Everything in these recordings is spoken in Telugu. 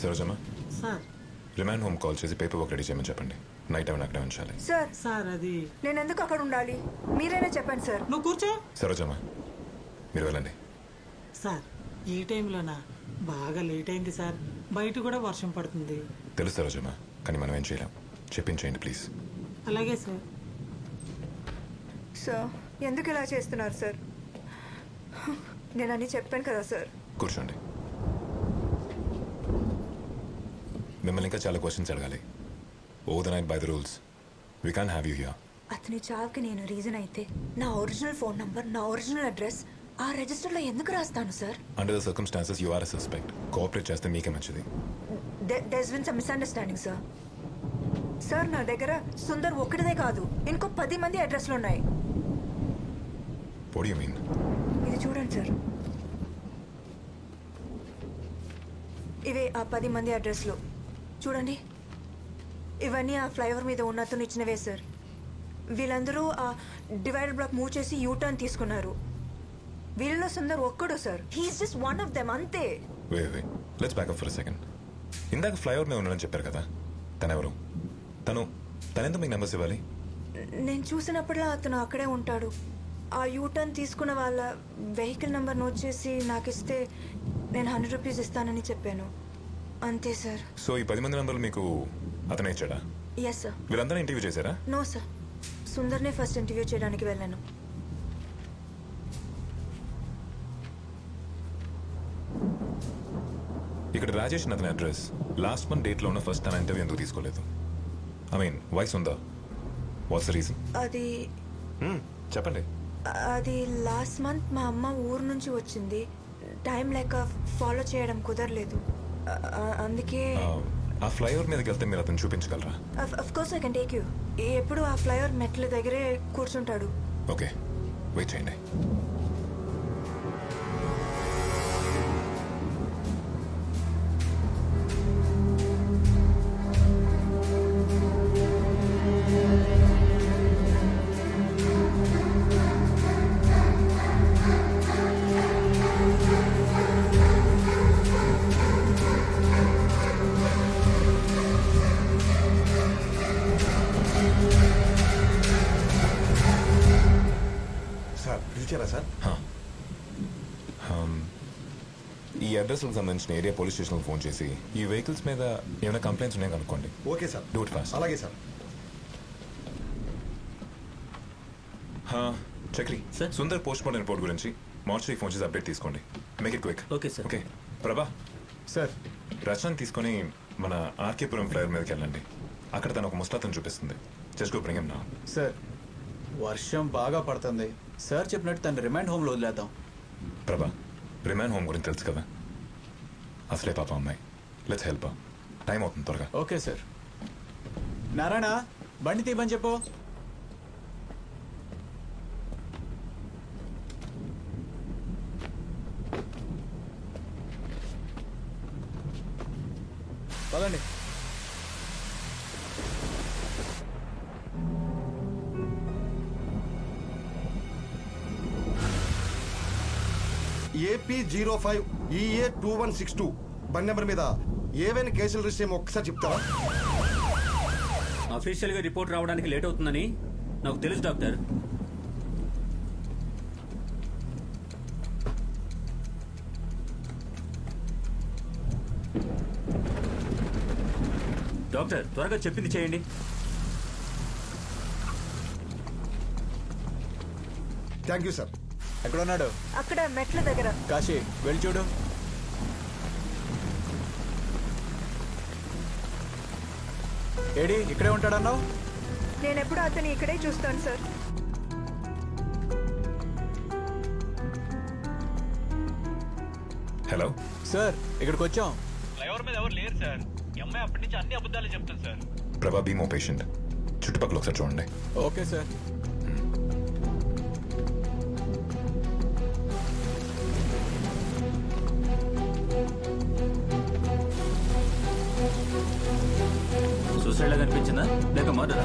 Sarojamma sir remand home call చేసి పేపర్ వర్క్ రెడీ చేయమని చెప్పండి. నైట్ టైం అక్కడే ఉంచాలి. సార్ అది నేను ఎందుకు అక్కడ ఉండాలి? మీరైనా చెప్పండి సార్. నువ్వు కూర్చో. సరోజమ్మ మీరు వెళ్ళండి. సార్ ఈ టైంలోనా? బాగా లేట్ అయింది సార్. బయట కూడా వర్షం పడుతుంది. తెలుసు సరోజమ్మ, కానీ మనం ఏం చేయలేం. చెప్పించేయండి ప్లీజ్. అలాగే సార్. సార్ ఎందుకు ఇలా చేస్తున్నారు సార్? నేను అన్నీ చెప్పాను కదా సార్. కూర్చోండి. మిమ్మల్ని ఇంకా చాలా క్వశ్చన్స్ అడగాలి. Oh the night by the rules we can have you here. అతని చావుకి నేను రీజన్ అయితే నా ఒరిజినల్ ఫోన్ నంబర్, నా ఒరిజినల్ అడ్రస్ ఆ రిజిస్టర్లో ఎందుకు రాస్తాను sir? Under the circumstances you are a suspect. Cooperate చేస్తే మీకే మంచిది. There's been some misunderstanding sir. Sir నా దగ్గర సుందర్ ఒక్కడిదే కాదు, ఇంకో 10 మంది అడ్రస్లు ఉన్నాయి. What do you mean? ఇది చూడండి సార్. ఇవే ఆ 10 మంది అడ్రస్లు. చూడండి, ఇవన్నీ ఆ ఫ్లైఓవర్ మీద ఉన్న అతను ఇచ్చినవే సార్. వీళ్ళందరూ ఆ డివైడర్ బ్లాక్ మూవ్ చేసి యూటర్న్ తీసుకున్నారు. వీళ్ళలో సుందర్ ఒక్కడు sir. He's just one of them, అంతే. Way let's back up for a second. ఇందాక ఫ్లైఓవర్ మీద ఉన్నాడని చెప్పారు కదా, తనెవరు? తనెందుకు మీకు నెంబర్స్ ఇవ్వాలి? నేను చూసినప్పుడల్లా అతను అక్కడే ఉంటాడు. ఆ యూటర్న్ తీసుకున్న వాళ్ళ వెహికల్ నెంబర్ నోట్ చేసి నాకు ఇస్తే నేను 100 రూపీస్ ఇస్తానని చెప్పాను, అంతే సార్. సో ఈ 10 మంది నెంబర్లు మీకు అతనే ఇచ్చాడా? Yes sir. వీళ్ళందరూ ఇంటర్వ్యూ చేశారా? నో సార్, సుందర్నే ఫస్ట్ ఇంటర్వ్యూ చేయడానికి వెళ్ళాను. ఇక్కడ రాజేష్ అతని అడ్రస్ లాస్ట్ మంత్ డేట్లో ఉన్న ఫస్ట్ తన ఇంటర్వ్యూ ఎందుకు తీసుకోలేదు? I mean why Sundar? What's the reason? అది చెప్పండి. అది లాస్ట్ మంత్ మా అమ్మ ఊరు నుంచి వచ్చింది. టైం లేక ఫాలో చేయడం కుదరలేదు, అందుకే. ఆ ఫ్లైఓవర్ మీదకి వెళ్తే మీరు అతను చూపించగలరా? Of course I can take you. ఎప్పుడు ఆ ఫ్లైఓవర్ మెట్ల దగ్గరే కూర్చుంటాడు. ఓకే, వెయిట్ చేయండి. ఈ అడ్రస్కి సంబంధించిన ఏరియా పోలీస్ స్టేషన్కి ఫోన్ చేసి ఈ వెహికల్స్ మీద ఏమైనా కంప్లైంట్స్ ఉన్నాయో కనుక్కోండి. Okay sir. Do it fast. అలాగే sir. Chakri sir, Sundar post mortem report గురించి మార్చి ఫోన్ చేసి అప్డేట్ తీసుకోండి. Make it quick. Okay sir. Okay Prabha sir, Rachana తీసుకొని మన ఆర్కేపురం ఫ్లైఓవర్ మీదకి వెళ్ళండి. అక్కడ తను ఒక ముస్తాతను చూపిస్తుంది. Just go bring him now. Sir వర్షం బాగా పడుతుంది సార్, చెప్పినట్టు తను రిమాండ్ హోమ్లో వదిలేద్దాం. ప్రభా, రిమాండ్ హోమ్ గురించి తెలుసు కదా, అసలే పాప అమ్మాయి. Let's help. టైం అవుతుంది, త్వరగా. Okay sir. నారాయణ బండి తీయమని చెప్పు. పదండి. AP05 EA2162 బండి నెంబర్ మీద ఏవైనా కేసులు రిజిస్టర్ ఏమో ఒక్కసారి చెప్తారా? అఫీషియల్ గా రిపోర్ట్ రావడానికి లేట్ అవుతుందని నాకు తెలుసు డాక్టర్. డాక్టర్ త్వరగా చెప్పింది చేయండి. Thank you sir. ఎక్కడ ఉన్నాడు? అక్కడ మెట్ల దగ్గర. కాశీ వెళ్ళి చూడు. ఏడి ఇక్కడే ఉంటాడన్నావు? నేను ఎప్పుడు అతన్ని ఇక్కడే చూస్తాను సార్. హలో సార్, ఇక్కడికి వచ్చాం. ఫ్లైఓవర్ మీద ఎవరు లేరు సార్. ఈ అమ్మాయి అప్పటి నుంచి అన్ని అబద్ధాలు చెప్తాను సార్. ప్రభా, బీ మో పేషెంట్. చుట్టుపక్కల ఒకసారి చూడండి. Okay sir. సూసైడ్ లా కనిపించిందా లేక మర్డరా?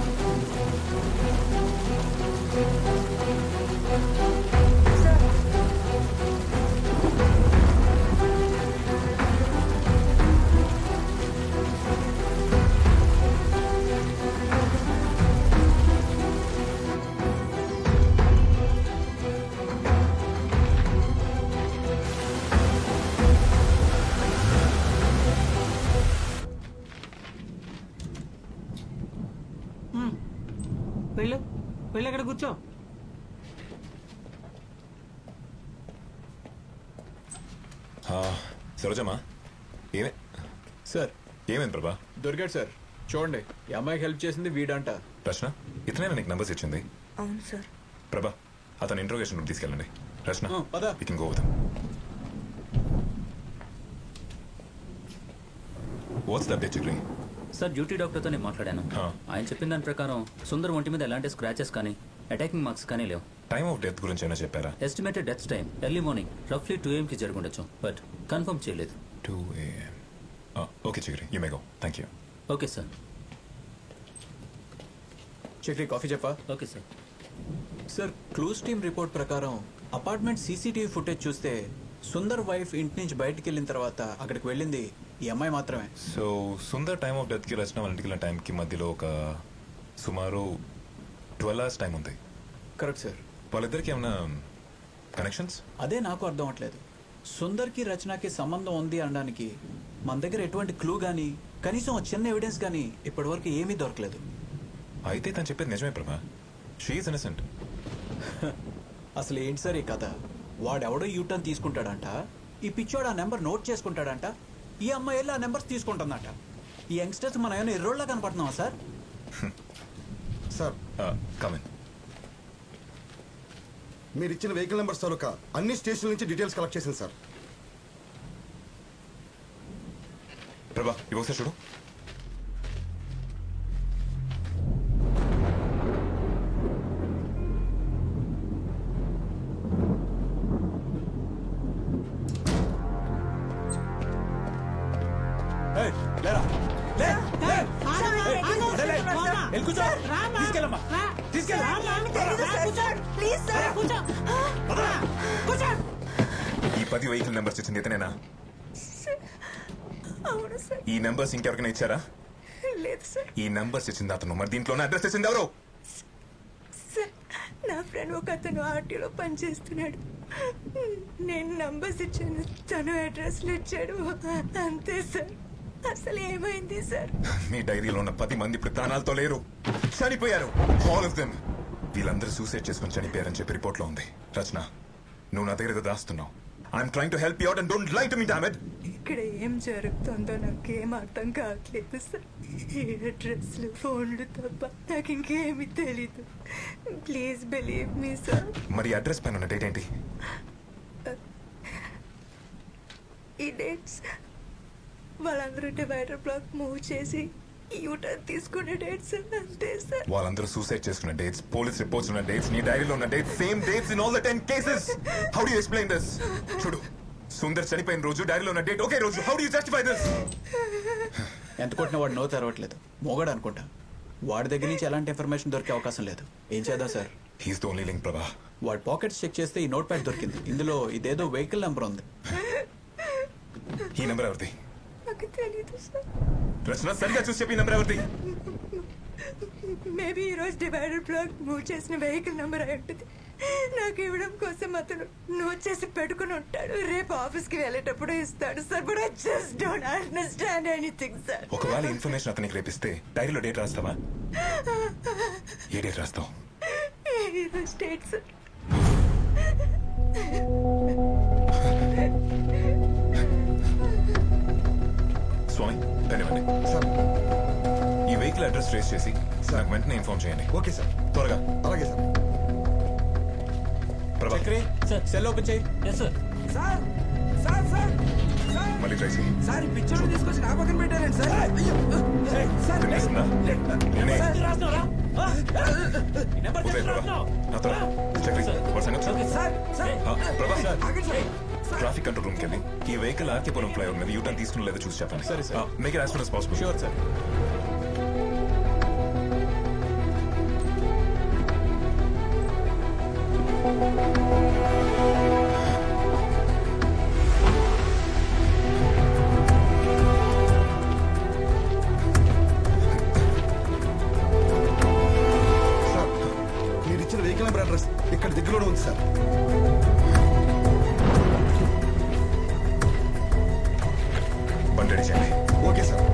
వెళ్ళి అక్కడ కూర్చో. సరోజమ్మా ఏమే సార్ ఏమైంది ప్రభా? దొరికాడు సార్. చూడండి, ఈ అమ్మాయికి హెల్ప్ చేసింది వీడంట. రచన ఇతనే నీకు నంబర్స్ ఇచ్చింది. అవును సార్. ప్రభా అతను ఇంట్రోగేషన్ రూమ్ తీసుకెళ్ళండి. రచన పద. we can go with him. What's the update, Chikri? Sir duty డాక్టర్తో నేను మాట్లాడాను. ఆయన చెప్పిన దాని ప్రకారం సుందర్ ఒంటి మీద ఎలాంటి స్క్రాచెస్ కానీ అటాకింగ్ మార్క్స్ కానీ లేవు. టైమ్ ఆఫ్ డెత్ గురించి ఏమైనా చెప్పారా? Estimated death time early morning రఫ్లీ 2 AM జరుగుండొచ్చు, బట్ కన్ఫర్మ్ చేయలేదు. 2 AM. Okay Chakri, you may go. Thank you. Okay sir. Chakri coffee చెప్పా? Okay sir. Sir clues team report ప్రకారం అపార్ట్మెంట్ సీసీటీవీ ఫుటేజ్ చూస్తే సుందర్ వైఫ్ ఇంటి నుంచి బయటికి వెళ్ళిన తర్వాత అక్కడికి వెళ్ళింది ఈ అమ్మాయి మాత్రమే. So Sundar time of death కి రచన వాళ్ళ ఇంటికి వెళ్ళిన టైంకి మధ్యలో ఒక సుమారు 12 hours టైం ఉంది. Correct sir. వాళ్ళిద్దరికి ఏమైనా కనెక్షన్స్? అదే నాకు అర్థం అవట్లేదు. సుందర్కి రచనకి సంబంధం ఉంది అనడానికి మన దగ్గర ఎటువంటి క్లూ కానీ కనీసం ఒక చిన్న ఎవిడెన్స్ కానీ ఇప్పటివరకు ఏమీ దొరకలేదు. అయితే తను చెప్పేది నిజమే ప్రభా. She is innocent. అసలు ఏంటి సార్ ఈ కథ? వాడెవడో యూటర్న్ తీసుకుంటాడంట, ఈ పిచ్చోడు ఆ నెంబర్ నోట్ చేసుకుంటాడంట, ఈ అమ్మాయి వెళ్ళి ఆ నెంబర్స్ తీసుకుంటుందంట. ఈ యంగ్స్టర్స్ మన ఏమైనా ఎర్రోళ్ళ కనపడుతున్నావా సార్? Sir come in. మీరు ఇచ్చిన వెహికల్ నెంబర్స్ తాలూకా అన్ని స్టేషన్ల నుంచి డీటెయిల్స్ కలెక్ట్ చేసింది సార్. ప్రభా ఇవి ఒకసారి చూడు. లేరా లే లే వెళ్ళి కూర్చో. తీసుకెళ్ళమ్మా, ఈ 10 వెహికల్ నెంబర్స్ ఇచ్చింది ఇతనేనా? అవును సార్. ఈ నెంబర్స్ ఇంకెవరికైనా ఇచ్చారా? లేదు సార్. ఈ నెంబర్స్ ఇచ్చింది అతను, మరి దీంట్లోనే అడ్రస్ ఇచ్చింది ఎవరు? సార్ నా ఫ్రెండ్ ఒక అతను ఆర్టీలో పనిచేస్తున్నాడు. నేను నంబర్స్ ఇచ్చాను, తను అడ్రస్లు ఇచ్చాడు, అంతే సార్. అసలు ఏమైంది సార్? మీ డైరీలో ఉన్న 10 మంది ఇప్పుడు ప్రాణాలతో లేరు, చనిపోయారు. All of them. వీళ్ళందరూ సూసైడ్ చేసుకుని చనిపోయారని చెప్పి రిపోర్ట్ లో ఉంది. రచన నువ్వు నా దగ్గర ఏదో దాస్తున్నావు. I'm trying to help you out and don't lie to me damn it. ఇక్కడ ఏం జరుగుతుందో నాకేం అర్థం కావట్లేదు సార్. ఈ అడ్రస్లు ఫోన్లు తప్ప నాకు ఇంకేమీ తెలీదు. Please believe me sir. మరి అడ్రస్ పైన ఉన్న డేట్ ఏంటి? ఈ డేట్స్ వాళ్ళందరూ డివైడర్ బ్లాక్ మూవ్ చేసి యూటర్న్ తీసుకునే డేట్స్ అంతే సార్. వాళ్ళందరూ సూసైడ్ చేసుకున్న డేట్స్, పోలీస్ రిపోర్ట్స్ ఉన్న డేట్స్, నీ డైరీలో ఉన్న dates, same dates in all the 10 cases. How do you explain this? చూడు, సుందర్ చనిపోయిన రోజు డైరీలో ఉన్న డేట్ ఒకే రోజు. How do you justify this? ఎంత కొట్టినా వాడు నో తెరవట్లేదు. మోగాడు అనుకుంటా. వాడి దగ్గర నుంచి ఎలాంటి ఇన్ఫర్మేషన్ దొరికే అవకాశం లేదు. ఏం చేద్దాం sir? He's the only link ప్రభా. వాడి పాకెట్స్ చెక్ చేస్తే ఈ నోట్ ప్యాడ్ దొరికింది. ఇందులో ఇదేదో వెహికల్ నెంబర్ ఉంది. ఈ నెంబర్ ఎవరిది? నాకు తెలీదు సార్. రచన సరిగా చూసి చెప్పి ఈ నెంబర్ ఎవరిది? మేబీ ఈరోజు డివైడర్ బ్లాక్ మూవ్ చేసిన వెహికల్ నెంబర్ అయి ఉంటుంది. నాకు ఇవ్వడం కోసం అతను నోట్ చేసి పెట్టుకుని ఉంటాడు. రేపు ఆఫీస్కి వెళ్ళేటప్పుడు ఇస్తాడు సార్. But I just don't understand anything sir. ఒకవేళ ఇన్ఫర్మేషన్ అతనికి రేపిస్తే డైరీలో డేట్ రాస్తావా? ఏ డేట్ రాస్తావు? ఈరోజు డేట్ సార్. స్వామి ధన్యవాడి. సార్ ఈ వెహికల్ అడ్రస్ ట్రేస్ చేసి నాకు వెంటనే ఇన్ఫార్మ్ చేయండి. Okay sir. త్వరగా. అలాగే sir. Prabha Chakri sir. Cell open చేయి. Yes sir. Sir sir sir మళ్ళీ ట్రై చేయి. సార్ ఈ పిక్చర్ తీసుకొచ్చి నా పక్కన పెట్టారండి సార్. అయ్యో సార్ వినిపిస్తుందా? నేనే. నెంబర్ ఉదయ్ ప్రభా నాతో రా. చక్రి వాడి సంగతి చూడు. సార్ సార్ ప్రభా ఆగండి సార్. ట్రాఫిక్ కంట్రోల్ రూమ్కి వెళ్ళి ఈ వెహికల్ ఆర్కేపురం ఫ్లైఓవర్ మీద యూటర్న్ తీసుకుని లేదో చూసి చెప్పండి. సరే, sir. Make it as soon as possible. Sure sir. Sir మీరు ఇచ్చిన వెహికల్ నెంబర్ అడ్రస్ ఇక్కడ దగ్గరలో ఉంది సార్. బండి రెడీ చేయండి. Okay sir.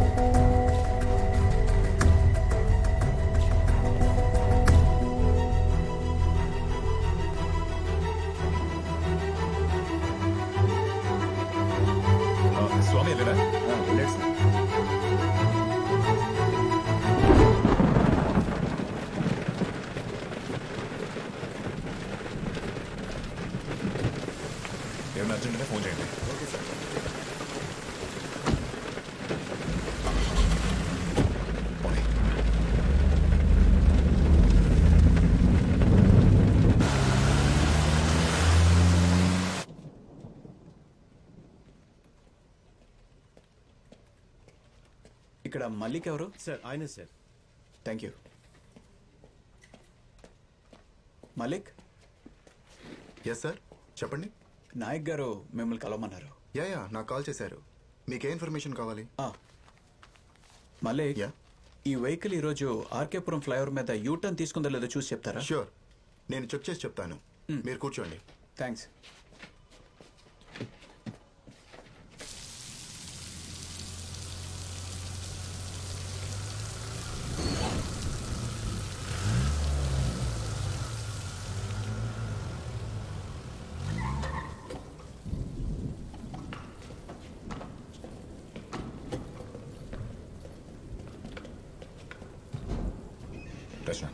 స్వామి వెళ్ళరా? లేదు సార్. ఏమైనా అర్జెంట్ ఫోన్ చేయండి. Okay sir. పోనీ. ఇక్కడ మల్లిక్ ఎవరు? సార్ ఆయనే sir. Thank you. Malik, yes sir, చెప్పండి. నాయక్ గారు మిమ్మల్ని కలవమన్నారు. యా నాకు కాల్ చేశారు. మీకే ఇన్ఫర్మేషన్ కావాలి? మలిక్, యా ఈ వెహికల్ ఈరోజు ఆర్కేపురం ఫ్లైఓవర్ మీద యూటర్న్ తీసుకుందో లేదో చూసి చెప్తారా? ష్యూర్, నేను చెక్ చేసి చెప్తాను. మీరు కూర్చోండి. థ్యాంక్స్. రచన,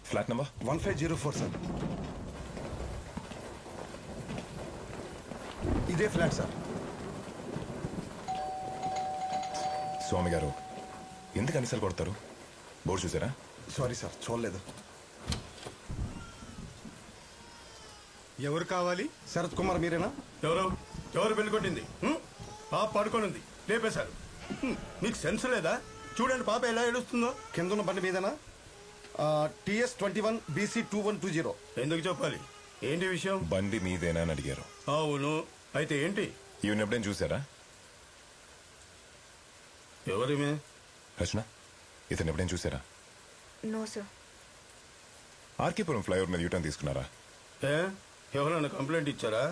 ఫ్లాట్ నెంబర్ 1504 సార్. ఇదే ఫ్లాట్ సార్. స్వామి గారు ఎందుకు అన్నిసార్లు కొడతారు? బోర్డు చూసారా? సారీ సార్, చూడలేదు. ఎవరు కావాలి? శరత్ కుమార్ మీరేనా? ఎవరు పెళ్లి కొట్టింది? పాప పడుకోనుంది, లేపేశారు. మీకు సెన్స్ లేదా? చూడండి పాప ఎలా ఏడుస్తుందో. కింద ఉన్న బండి మీదేనా? TS 21 BC 2120. ఎందుకు చెప్పాలి? ఏంటి విషయం? బండి మీదేనా అని అడిగారు. అవును, అయితే ఏంటి? ఈవెన్ ఎప్పుడైనా చూసారా? ఎవరిమే? రచన, ఇతను ఎప్పుడైనా చూసారా? No sir. ఆర్కేపురం ఫ్లైఓవర్ మీద యూటర్న్ తీసుకున్నారా? ఎవరన్నా కంప్లైంట్ ఇచ్చారా?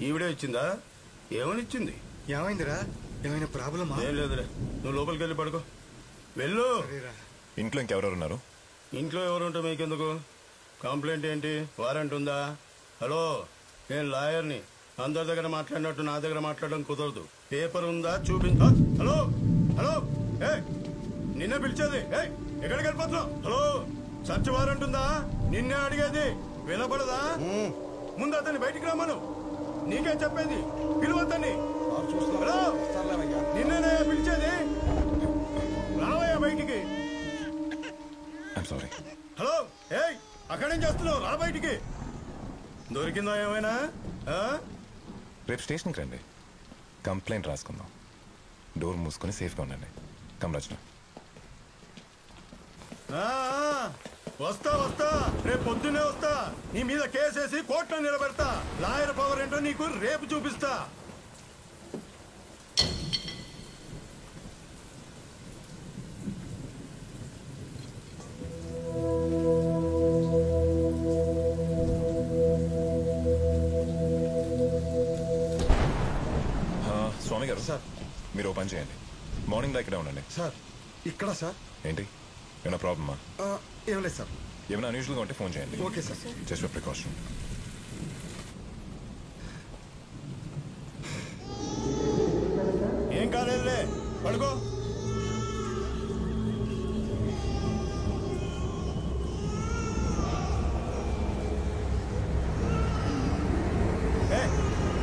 ఈవిడే ఇచ్చిందా? ఏమని ఇచ్చింది? ఏమైందిరా? ఏమైనా ప్రాబ్లమా? ఏం లేదులే, నువ్వు లోపలికి వెళ్ళి పడుకో. వెళ్ళు. ఇంట్లో ఇంకెవరెవరు ఉన్నారు? ఇంట్లో ఎవరు ఉంటే మీకెందుకు? కంప్లైంట్ ఏంటి? వారెంట్ ఉందా? హలో, నేను లాయర్ని. అందరి దగ్గర మాట్లాడినట్టు నా దగ్గర మాట్లాడడం కుదరదు. పేపర్ ఉందా చూపించా. హలో హలో, నిన్నే పిలిచేది. ఎక్కడికి వెళ్ళిపోతున్నావు? హలో, సర్చ్ వారెంట్ ఉందా? నిన్నే అడిగేది, వినపడదా? ముందు అతన్ని బయటికి రమ్మను. నీకే చెప్పేది, పిలువద్దని. హలో, నిన్నే పిలిచేది, రావయ్యా బయటికి. సారీ. హలో, అక్కడేం చేస్తున్నావు? రా బయటికి. దొరికిందా ఏమైనా? రేపు స్టేషన్కి రండి, కంప్లైంట్ రాసుకుందాం. డోర్ మూసుకొని సేఫ్గా ఉండండి. కమ్ రచన. వస్తా వస్తా, రేపు పొద్దున్నే వస్తా. నీ మీద కేసేసి కోర్టులో నిలబెడతా. లాయర్ పవర్ ఏంటో నీకు రేపు చూపిస్తా. స్వామి గారు సార్, మీరు ఓ పని చేయండి, మార్నింగ్ దా ఇక్కడే ఉండండి. సార్ ఇక్కడ సార్. ఏంటి, ఏమైనా ప్రాబ్లమా? ఏం లేదు సార్. ఏమైనా అన్యూజువల్గా ఉంటే ఫోన్ చేయండి. Okay sir. Just for precaution. ఏం కాలేదులే, పడుకో.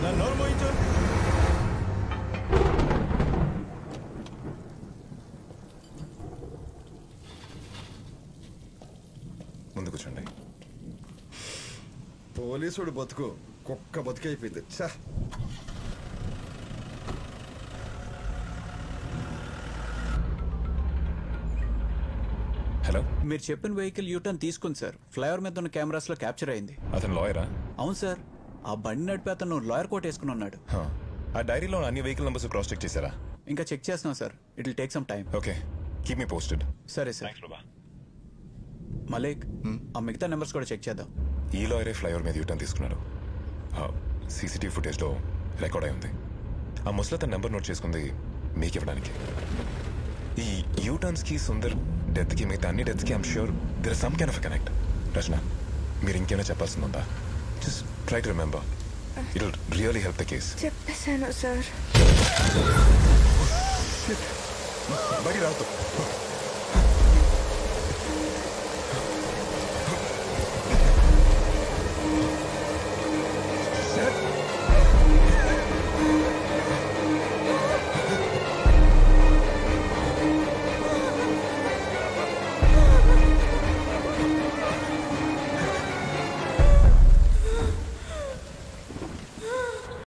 నన్ను నోరు మోయించు. ముందు కూర్చోండి. పోలీసుడు బతుకు కుక్క బతుకు అయిపోయింది. హలో, మీరు చెప్పిన వెహికల్ యూటర్న్ తీసుకుంది సార్. ఫ్లైఓవర్ మీద ఉన్న కెమెరాస్ లో క్యాప్చర్ అయింది. అతను లాయరా? అవును సార్, ఆ బండి నడిపి అతను లాయర్ కోట్ వేసుకుని ఉన్నాడు. ఆ డైరీలో అన్ని వెహికల్ నంబర్స్ క్రాస్ చెక్ చేశారా? ఇంకా చెక్ చేస్తున్నాం sir. It will take some time. Okay, keep me posted. సరే సార్. మలిక్, ఆ మిగతా నెంబర్స్ కూడా చెక్ చేద్దాం. ఈ లాయరే ఫ్లైఓవర్ మీద యూటర్న్ తీసుకున్నాడు. సీసీటీవీ ఫుటేజ్లో రికార్డ్ అయి ఉంది. ఆ ముసలత నెంబర్ నోట్ చేసుకుంది మీకు ఇవ్వడానికి. ఈ యూటర్న్స్ కి సుందర్ డెత్ కి మిగతా అన్ని డెత్స్ కి I'm sure there some kind of connect. Rachana, మీరు ఇంకేమైనా చెప్పాల్సింది ఉందా? Just try to remember, it will really help the case. చెప్పేశాను సార్. బయటికి రావద్దు.